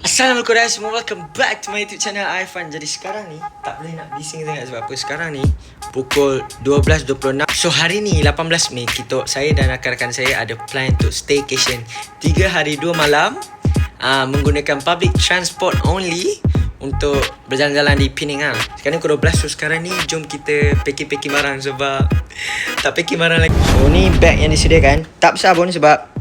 Assalamualaikum guys, semua welcome back to my YouTube channel Aifan. Jadi sekarang ni tak boleh nak bising sangat sebab apa? Sekarang ni pukul 12.26. So hari ni 18 Mei saya dan rakan-rakan saya ada plan untuk staycation 3 hari 2 malam menggunakan public transport only untuk berjalan-jalan di Penang lah. Sekarang ni pukul 12. So sekarang ni jom kita packing barang sebab tak packing barang lagi. So ni bag yang disediakan. Tak besar pun sebab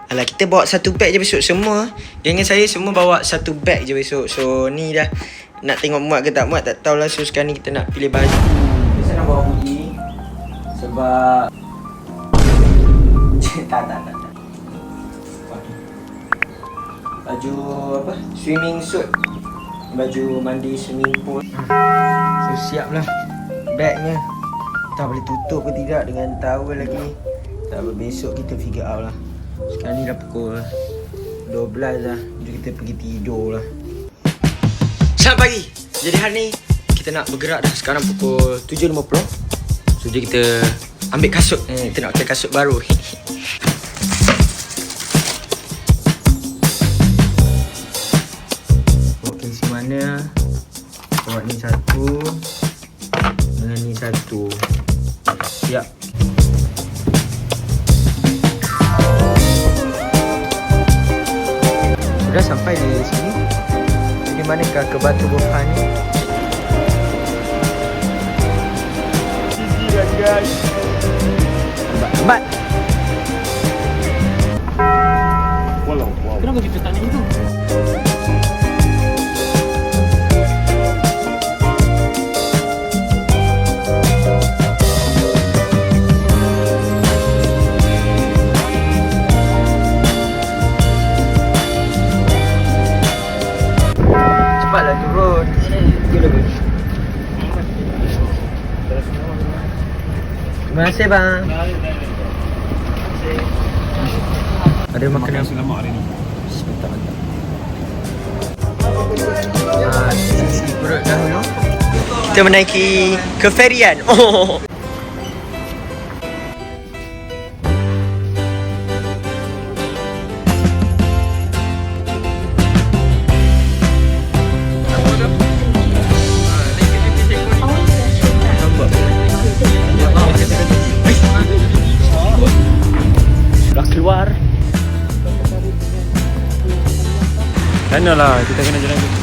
alah, kita bawa satu beg je besok semua. Dengan saya semua bawa satu beg je besok. So ni dah nak tengok muat ke tak muat tak tahulah. So sekarang ni kita nak pilih baju. Biasa nak bawa hoodie sebab tak. Baju apa? Swimming suit. Baju mandi swimming pool. So siap lah bagnya. Tak boleh tutup ke tidak dengan towel lagi. Tak apa, besok kita figure out lah. Sekarang ni dah pukul 12 dah. Jom kita pergi tidur lah. Selamat pagi. Jadi hari ni kita nak bergerak dah. Sekarang pukul 7.50. So jom kita ambil kasut. Kita nak pakai kasut baru. Okay, si mana? Bawa ni satu dengan ni satu. Siap. Sudah sampai di sini. Di manakah ke Batu Burhan ni? Guys. Lambat. Wow. Kenapa kita tanya itu? Cepatlah turun. Terima kasih bang. Ada makanan selama hari ni. Mantap. Sisi perut dahulu. Kita menaiki ke ferian. Oh. Keluar. Kanalah, kita kena jalan kaki.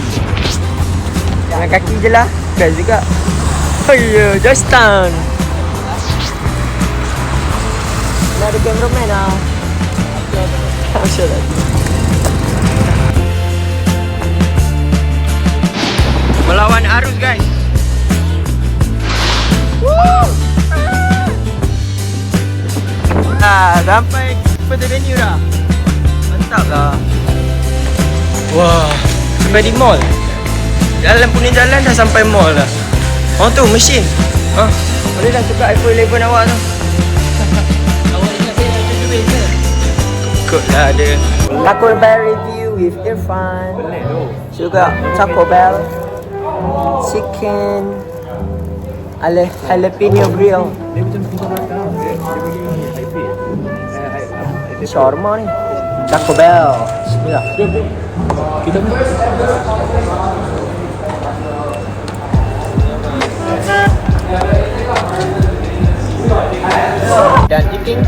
Jalan kaki je lah. Best juga. Oh ya, just stand. Dah ada cameraman lah. Masya lagi. Melawan arus guys. Woo! Sampai pada venue dah. Mantap lah. Wah, sampai di mall. Jalan punya jalan dah sampai mall dah. Oh tu mesin. Boleh dah tukar iPhone 11 awak tu. Awak ingat saya nak cuba ke? Ikutlah ada. Taco Bell review with Irfan. Juga Taco Bell chicken jalapeno grill. Dia macam pintu belakang. Dia bagi Taipei. Shawarma ni. Taco Bell. Bismillah. Kita pun dan eating.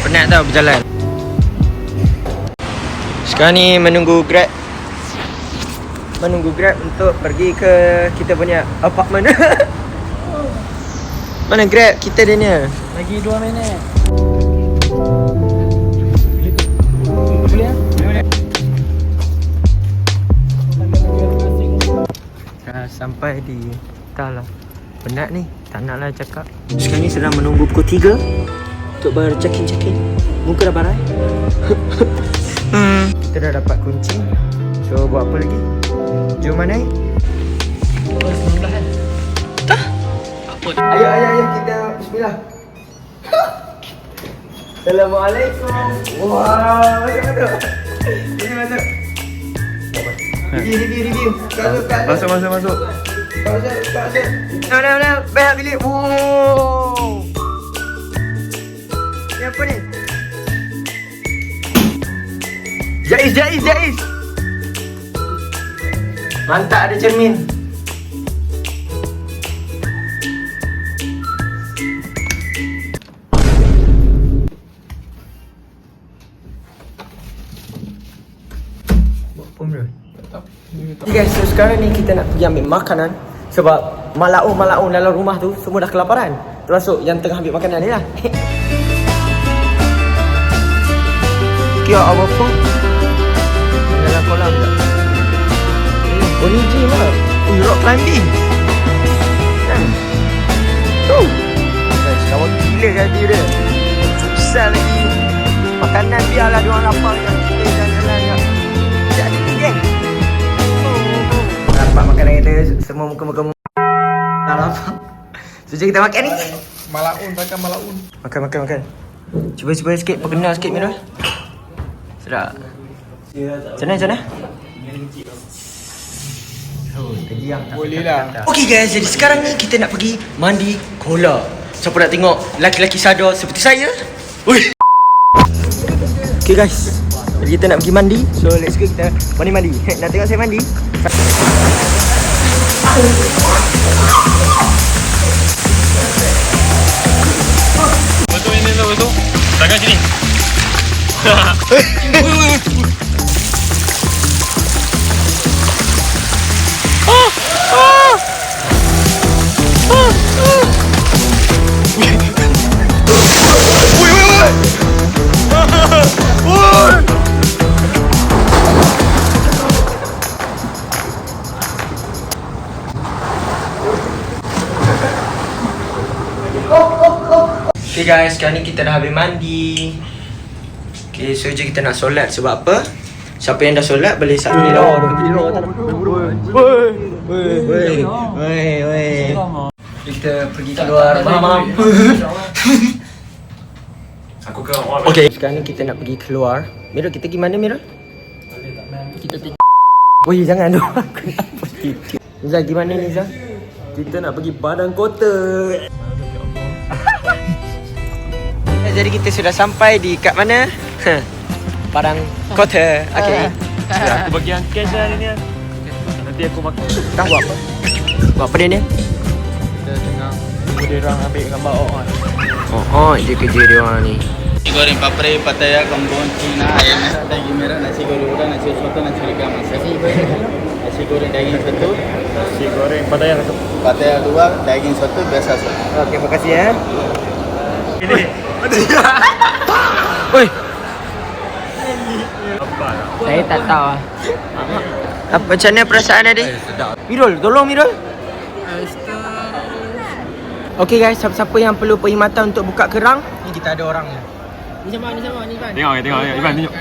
Penat tau berjalan. Sekarang ni menunggu Grab untuk pergi ke kita punya apartment. Mana Grab kita dia ni? lagi 2 minit. Dah sampai di entahlah. Penat ni, tak naklah cakap. Sekarang ni sedang menunggu pukul 3 untuk check-in. Muka dah barai. Kita dah dapat kunci. So buat apa lagi? Jom mana? 19 kan? Tah? Apa? Ayo kita bismillah. Assalamualaikum. Wah, macam mana? Review. Masuk. Masuk. Nah, bayar bilik. Wow. Ni apa ni? Jais. Mantap ada cermin. Okay guys, so sekarang ni kita nak pergi ambil makanan. Sebab malaun dalam rumah tu semua dah kelaparan. Termasuk yang tengah ambil makanan ni lah. Kia our food dalam kolam tak? Oh ni gym lah. Rock climbing. Guys, kawan gila gaji dia. Susah lagi. Makanan biarlah diorang lapar kat kita jalan-jalan kat. Jadi ni geng. Nampak makanan kita semua muka-muka dah lapar. So jom kita makan ni. Malaun, makan malaun. Makan. Cuba sikit, perkenal sikit Mirul. Sedap. Macam mana? Boleh lah. Okay guys, jadi sekarang ni kita nak pergi mandi kolam. Siapa nak tengok laki-laki sadar seperti saya? Ui. Okay guys, jadi kita nak pergi mandi. So let's go, kita mandi. Nak tengok saya mandi? Betul ini tu, betul. Tangan sini. Okay guys, sekarang ni kita dah habis mandi. Okay, so je kita nak solat. Sebab apa? Siapa yang dah solat boleh satu ni lah. Woi. Kita pergi keluar. Mam. Aku ke Okay, sekarang ni kita nak pergi keluar. Mirul, kita pergi mana Mirul? kita pergi. Woi, jangan tu. Aku nak pergi. Niza, pergi mana Niza? Kita nak pergi Padang Kota. Jadi kita sudah sampai di kat mana? Padang Kota. Okay. Aku bagi yang cash lah ni. Nanti aku makan. Dah buat apa? Buat apa dia ni? Kita tengah tunggu dia orang ambil gambar kan. Dia kerja dia orang ni. Nasi goreng papre, pataya, kambing, Cina, ayam merah, daging merah, nasi goreng udang, nasi soto, nasi ikan masak. Nasi goreng daging satu, Nasi goreng pataya satu. pataya dua, daging satu, biasa satu. Okey, makasih ya. Ini. Oi, Apa lah? saya tak tahu ah. Apa macam mana perasaan tadi? Mirul, tolong Mirul. Okey guys, siapa-siapa yang perlu perkhidmatan untuk buka kerang, ni kita ada orangnya. Ni siapa? Tengok Iban tunjuk.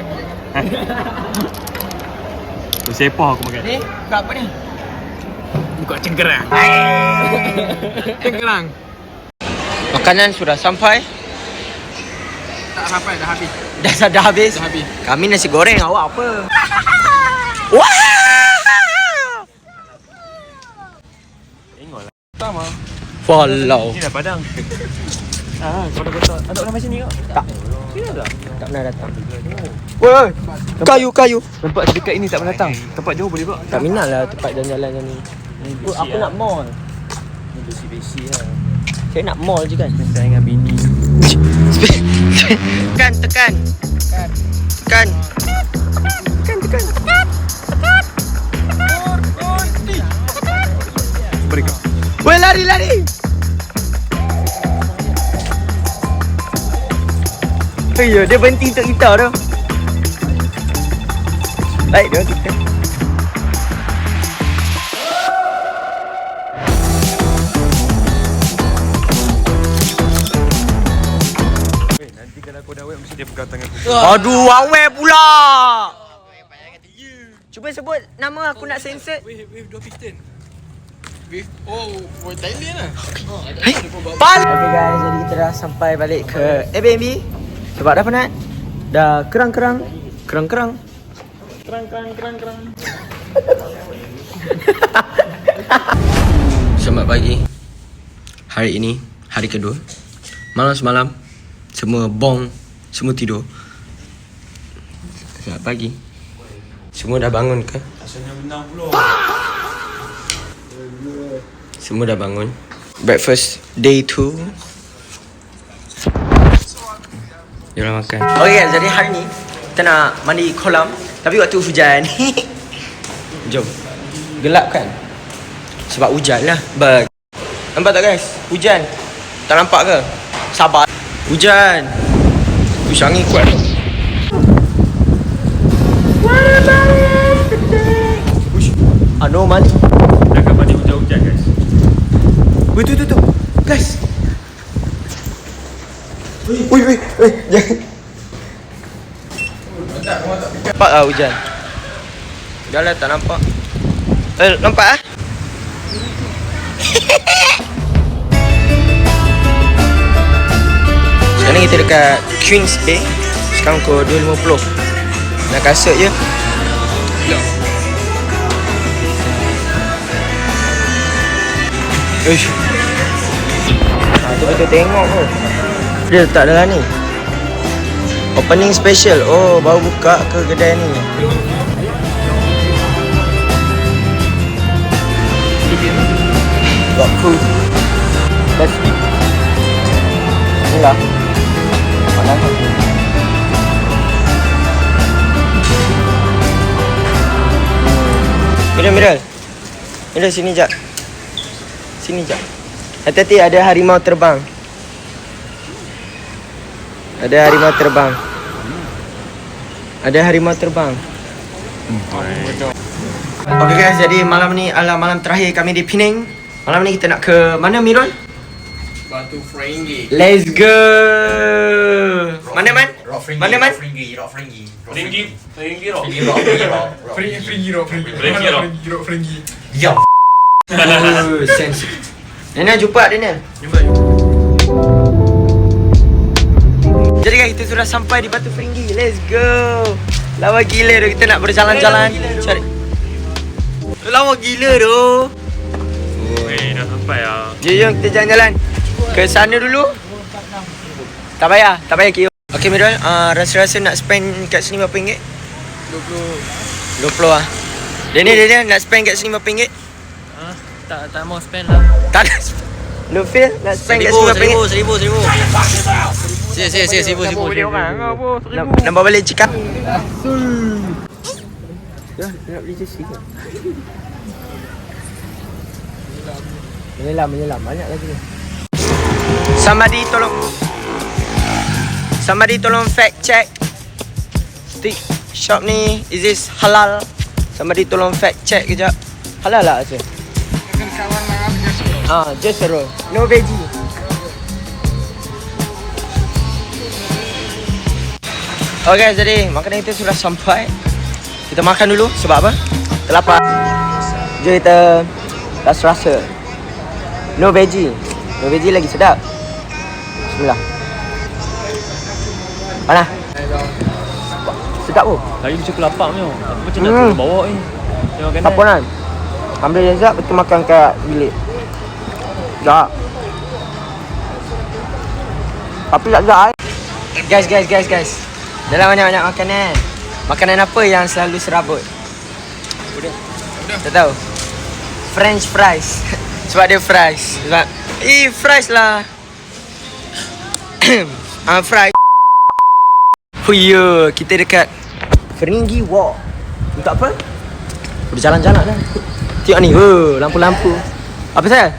Tu sepah aku makan. Ni, buka apa ni? Buka cengkerang. Cengkerang. Makanan sudah sampai. Tak sampai dah habis. Dah habis. Dah habis. Kami nasi goreng, awak apa? Wah! Tengoklah. Pertama. Follow. Ni dah Padang. Kau dah ada orang macam ni kau? Tak. Sini dah. Tak pernah datang. Woi, kayu. Tempat dekat ini tak pernah datang. Tempat jauh boleh buat. Tak minat lah tempat jalan-jalan macam ni. Aku nak mall. Ni besi-besi lah. Saya nak mall je kan. Saya dengan bini. Tekan. Beri kau. Woi, lari. Ya, dia berhenti untuk kita tu. Baik dia kita. Nanti kalau aku dah wet mesti dia pegang tangan aku. Aduh, awet pula. Cuba sebut nama, aku nak sensor. With dua piston. With Thailand lah. Pal. Okay guys, jadi kita dah sampai balik ke Airbnb. Sebab dah penat. Dah kerang. Kerang. Selamat pagi. Hari ini hari kedua. Malam semalam semua bong, semua tidur. Selamat pagi. Semua dah bangun ke? Asalnya benang pula. Semua dah bangun. Breakfast day 2. Jom makan. Okay guys, jadi hari ni kita nak mandi kolam. Tapi waktu hujan. Jom. Gelap kan? Sebab hujan lah. Nampak tak guys? Hujan. Tak nampak ke? Sabar. Hujan. Uish, angin kuat. Uish. Anomali. Jangan mandi hujan-hujan guys. Weh, tu. Guys. Weh. Jangan. Nampak lah hujan. Dah lah tak nampak. Nampak ah? Sekarang kita dekat Queens Bay. Sekarang pukul 2.50. Nak kasut je. Uish. Tu betul tengok tu. Dia letak dalam ni. Opening special. Oh, baru buka ke kedai ni. Got food. Let's eat. Inilah. Panas. Miral. Miral sini jap. Sini jap. Hati-hati ada harimau terbang. Ada harimau terbang. Okay guys, jadi malam ni adalah malam terakhir kami di Penang. Malam ni kita nak ke mana Mirul? Batu Fringhi. Let's go. Mana man? Mana man? Fringhi rock. Yo. Sense. Nena jumpa Daniel. Jadi guys, kita sudah sampai di Batu Fringhi. Let's go. Lawa gila tu, kita nak berjalan-jalan cari. Lawa gila tu. Dah sampai lah. Jom kita jalan-jalan ke sana dulu. Tak payah kira. Okay Mirul, rasa-rasa nak spend kat sini berapa ringgit? 20 lah. Daniel nak spend kat sini berapa ringgit? Tak mau spend lah. Tak nak spend. Lu feel nak spend kat sini berapa ringgit? 1000. Nampak balik cakap. Ya, nak beli jersey ke? Menyelam. Banyak lagi ni. Somebody tolong fact check. Stick shop ni, is this halal? Somebody tolong fact check kejap. Halal lah rasa. Just a roll. No veggie. Okay, jadi makanan kita sudah sampai. Kita makan dulu sebab apa? Kita lapar. Jom kita rasa. No veggie lagi sedap. Bismillah. Mana? Sedap tu. Lagi macam kelapar ni. Macam nak turun bawah ni. Tengok kanan. Apa kan? Ambil jazak, betul makan kat bilik. Tak. Tapi tak sedap. Guys. Dalam banyak-banyak makanan. Makanan apa yang selalu serabut? Udah. Tak tahu. French fries. Sebab dia fries. Sebab fries lah. Fries. Huyo, kita dekat Fringhi Walk. Untuk apa? Berjalan-jalan lah. Tengok ni, lampu-lampu. Apa Sal?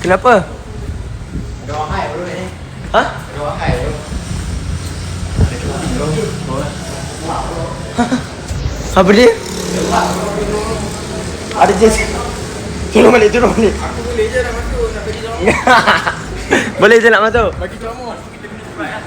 Kenapa? Ada orang hai baru ni. Ha? Ada orang hai baru. Apa dia? Ada je. Turun balik. Aku boleh je nak masuk, nak pergi sama. Boleh je nak masuk? Bagi kamu, kita kena cepat lah.